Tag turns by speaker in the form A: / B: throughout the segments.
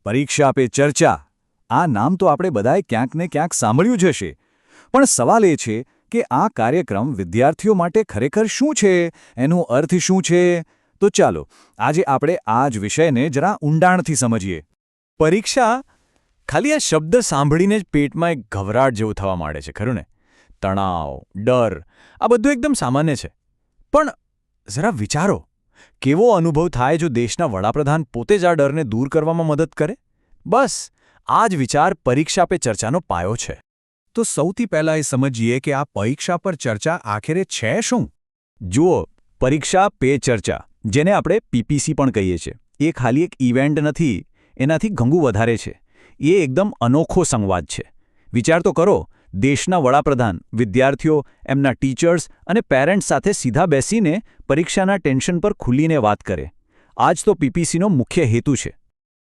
A: પરીક્ષા પે ચર્ચા આ નામ તો આપણે બધાએ ક્યાંક ને ક્યાંક સાંભળ્યું જ હશે, પણ સવાલ એ છે કે આ કાર્યક્રમ વિદ્યાર્થીઓ માટે ખરેખર શું છે, એનો અર્થ શું છે? તો ચાલો આજે આપણે આ જ વિષયને જરા ઊંડાણથી સમજીએ.
B: પરીક્ષા ખાલી આ શબ્દ સાંભળીને જ પેટમાં એક ઘબરાટ જેવું થવા માંડે છે, ખરું ને? તણાવ, ડર આ બધું એકદમ સામાન્ય છે. પણ જરા વિચારો, કેવો અનુભવ થાય જો દેશના વડાપ્રધાન પોતે જ આ ડરને દૂર કરવામાં મદદ કરે? બસ આ જ વિચાર પરીક્ષા પે ચર્ચાનો પાયો છે.
A: તો સૌથી પહેલાં એ સમજીએ કે આ પરીક્ષા પર ચર્ચા આખરે છે શું?
B: જુઓ, પરીક્ષા પે ચર્ચા, જેને આપણે પીપીસી પણ કહીએ છીએ, એ ખાલી એક ઇવેન્ટ નથી, એનાથી ઘણું વધારે છે. એ એકદમ અનોખો સંવાદ છે. વિચાર તો કરો, દેશના વડાપ્રધાન વિદ્યાર્થીઓ, એમના ટીચર્સ અને પેરેન્ટ્સ સાથે સીધા બેસીને પરીક્ષાના ટેન્શન પર ખુલીને વાત કરે. આ જ તો પીપીસીનો મુખ્ય હેતુ છે.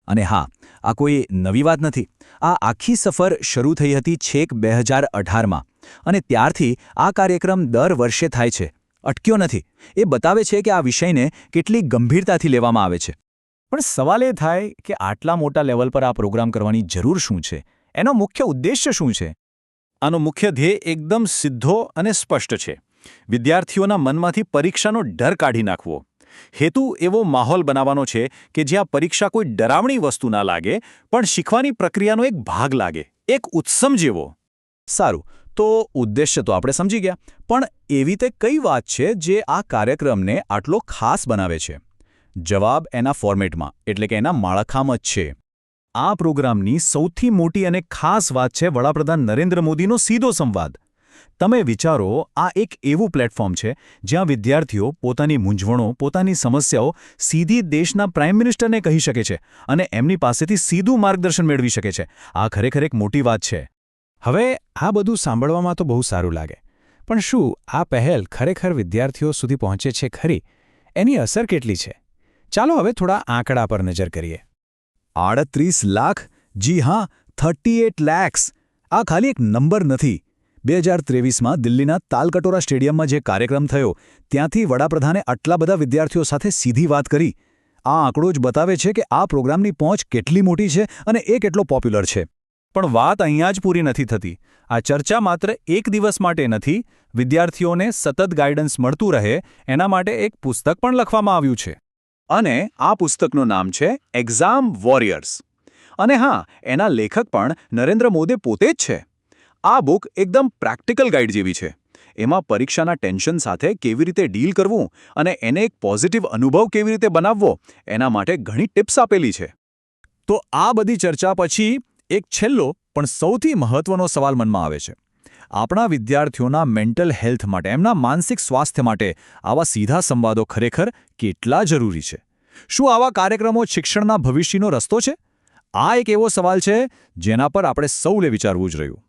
A: અને હા, આ કોઈ નવી વાત નથી. આ આખી સફર શરૂ થઈ હતી છેક 2018માં, અને ત્યારથી આ કાર્યક્રમ દર વર્ષે થાય છે. અટક્યો નથી. એ બતાવે છે કે આ વિષયને કેટલી ગંભીરતાથી લેવામાં આવે છે.
B: પણ સવાલ એ થાય કે આટલા મોટા લેવલ પર આ પ્રોગ્રામ કરવાની જરૂર શું છે? એનો મુખ્ય ઉદ્દેશ્ય શું છે? આનો મુખ્ય ધ્યેય એકદમ સીધો અને સ્પષ્ટ છે. વિદ્યાર્થીઓના મનમાંથી પરીક્ષાનો ડર કાઢી નાખવો. હેતુ એવો માહોલ બનાવવાનો છે કે જ્યાં પરીક્ષા કોઈ ડરાવણી વસ્તુ ના લાગે, પણ શીખવાની પ્રક્રિયાનો એક ભાગ લાગે, એક ઉત્સવ જેવો.
A: સારું, તો ઉદ્દેશ્ય તો આપણે સમજી ગયા, પણ એવી તે કઈ વાત છે જે આ કાર્યક્રમને આટલો ખાસ બનાવે છે? જવાબ એના ફોર્મેટમાં, એટલે કે એના માળખામાં જ છે. આ પ્રોગ્રામની સૌથી મોટી અને ખાસ વાત છે વડાપ્રધાન નરેન્દ્ર મોદીનો સીધો સંવાદ. તમે વિચારો, આ એક એવું પ્લેટફોર્મ છે જ્યાં વિદ્યાર્થીઓ પોતાની મૂંઝવણો, પોતાની સમસ્યાઓ સીધી દેશના પ્રાઇમ મિનિસ્ટરને કહી શકે છે અને એમની પાસેથી સીધું માર્ગદર્શન મેળવી શકે છે. આ ખરેખર એક મોટી વાત છે.
C: હવે આ બધું સાંભળવામાં તો બહુ સારું લાગે, પણ શું આ પહેલ ખરેખર વિદ્યાર્થીઓ સુધી પહોંચે છે ખરી? એની અસર કેટલી છે? ચાલો હવે થોડા આંકડા પર નજર કરીએ.
A: 38 લાખ? જી હા, 38 lakhs. આ ખાલી એક નંબર નથી. 2023માં દિલ્હીના તાલકટોરા સ્ટેડિયમમાં જે કાર્યક્રમ થયો, ત્યાંથી વડાપ્રધાને આટલા બધા વિદ્યાર્થીઓ સાથે સીધી વાત કરી. આ આંકડો જ બતાવે છે કે આ પ્રોગ્રામની પહોંચ કેટલી મોટી છે અને એ કેટલો પોપ્યુલર છે.
B: પણ વાત અહીંયા જ પૂરી નથી થતી. આ ચર્ચા માત્ર એક દિવસ માટે નથી. વિદ્યાર્થીઓને સતત ગાઈડન્સ મળતું રહે એના માટે એક પુસ્તક પણ લખવામાં આવ્યું છે. અને આ પુસ્તકનું નામ છે એક્ઝામ વોરિયર્સ. અને હા, એના લેખક પણ નરેન્દ્ર મોદી પોતે જ છે. આ બુક એકદમ પ્રેક્ટિકલ ગાઈડ જેવી છે. એમાં પરીક્ષાના ટેન્શન સાથે કેવી રીતે ડીલ કરવું અને એને એક પોઝિટિવ અનુભવ કેવી રીતે બનાવવો, એના માટે ઘણી ટિપ્સ આપેલી છે.
A: તો આ બધી ચર્ચા પછી એક છેલ્લો પણ સૌથી મહત્વનો સવાલ મનમાં આવે છે. આપણા વિદ્યાર્થીઓના મેન્ટલ હેલ્થ માટે, એમના માનસિક સ્વાસ્થ્ય માટે આવા સીધા સંવાદો ખરેખર કેટલા જરૂરી છે? શું આવા કાર્યક્રમો શિક્ષણના ભવિષ્યનો રસ્તો છે? આ એક એવો સવાલ છે જેના પર આપણે સૌએ વિચારવું જ રહ્યું.